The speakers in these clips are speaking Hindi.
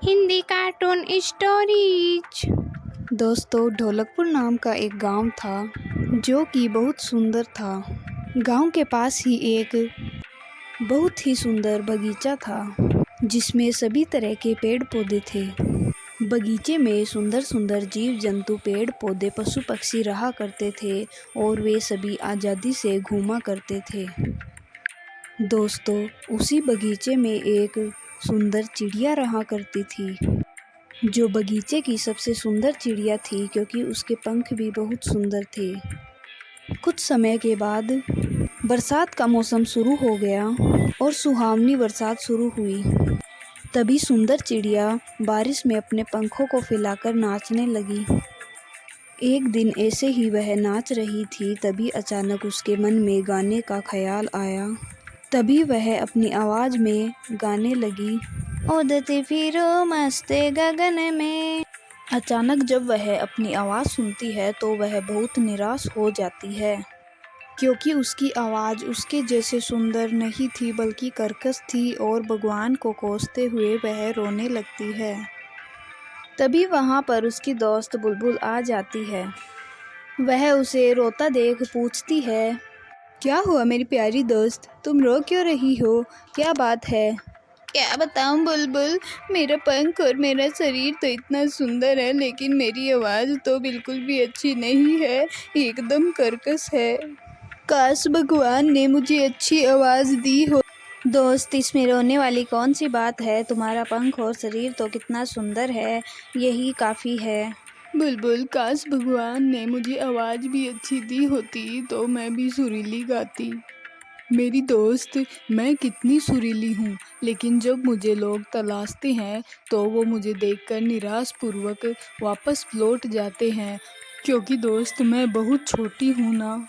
Hindi cartoon stories. दोस्तों, ढोलकपुर नाम का एक गांव था जो कि बहुत सुंदर था। गांव के पास ही एक बहुत ही सुंदर बगीचा था जिसमें सभी तरह के पेड़ पौधे थे। बगीचे में सुंदर सुंदर जीव जंतु, पेड़ पौधे, पशु पक्षी रहा करते थे और वे सभी आज़ादी से घूमा करते थे। दोस्तों, उसी बगीचे में एक सुंदर चिड़िया रहा करती थी जो बगीचे की सबसे सुंदर चिड़िया थी क्योंकि उसके पंख भी बहुत सुंदर थे। कुछ समय के बाद बरसात का मौसम शुरू हो गया और सुहावनी बरसात शुरू हुई। तभी सुंदर चिड़िया बारिश में अपने पंखों को फैलाकर नाचने लगी। एक दिन ऐसे ही वह नाच रही थी, तभी अचानक उसके मन में गाने का ख्याल आया। तभी वह अपनी आवाज़ में गाने लगी, उड़ती फिरो मस्त गगन में। अचानक जब वह अपनी आवाज़ सुनती है तो वह बहुत निराश हो जाती है क्योंकि उसकी आवाज़ उसके जैसे सुंदर नहीं थी बल्कि कर्कश थी और भगवान को कोसते हुए वह रोने लगती है। तभी वहाँ पर उसकी दोस्त बुलबुल आ जाती है। वह उसे रोता देख पूछती है, क्या हुआ मेरी प्यारी दोस्त, तुम रो क्यों रही हो, क्या बात है? क्या बताऊं बुलबुल, मेरा पंख और मेरा शरीर तो इतना सुंदर है लेकिन मेरी आवाज़ तो बिल्कुल भी अच्छी नहीं है, एकदम कर्कश है। काश भगवान ने मुझे अच्छी आवाज़ दी हो। दोस्त, इसमें रोने वाली कौन सी बात है, तुम्हारा पंख और शरीर तो कितना सुंदर है, यही काफ़ी है। बुलबुल, काश भगवान ने मुझे आवाज़ भी अच्छी दी होती तो मैं भी सुरीली गाती। मेरी दोस्त, मैं कितनी सुरीली हूँ लेकिन जब मुझे लोग तलाशते हैं तो वो मुझे देखकर निराशपूर्वक वापस लौट जाते हैं क्योंकि दोस्त मैं बहुत छोटी हूँ ना।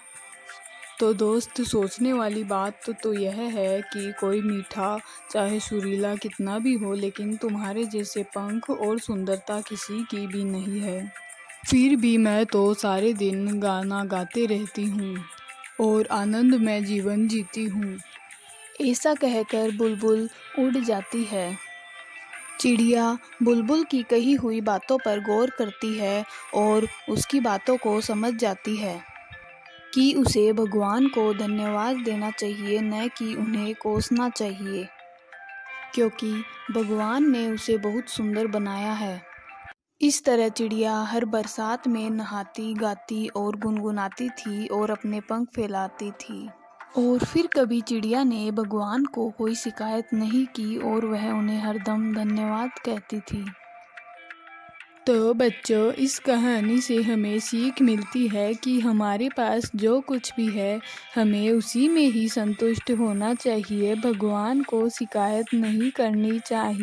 तो दोस्त, सोचने वाली बात तो यह है कि कोई मीठा चाहे सुरीला कितना भी हो लेकिन तुम्हारे जैसे पंख और सुंदरता किसी की भी नहीं है। फिर भी मैं तो सारे दिन गाना गाते रहती हूँ और आनंद में जीवन जीती हूँ। ऐसा कहकर बुलबुल उड़ जाती है। चिड़िया बुलबुल की कही हुई बातों पर गौर करती है और उसकी बातों को समझ जाती है कि उसे भगवान को धन्यवाद देना चाहिए, न कि उन्हें कोसना चाहिए, क्योंकि भगवान ने उसे बहुत सुंदर बनाया है। इस तरह चिड़िया हर बरसात में नहाती, गाती और गुनगुनाती थी और अपने पंख फैलाती थी। और फिर कभी चिड़िया ने भगवान को कोई शिकायत नहीं की और वह उन्हें हरदम धन्यवाद कहती थी। तो बच्चों, इस कहानी से हमें सीख मिलती है कि हमारे पास जो कुछ भी है हमें उसी में ही संतुष्ट होना चाहिए, भगवान को शिकायत नहीं करनी चाहिए।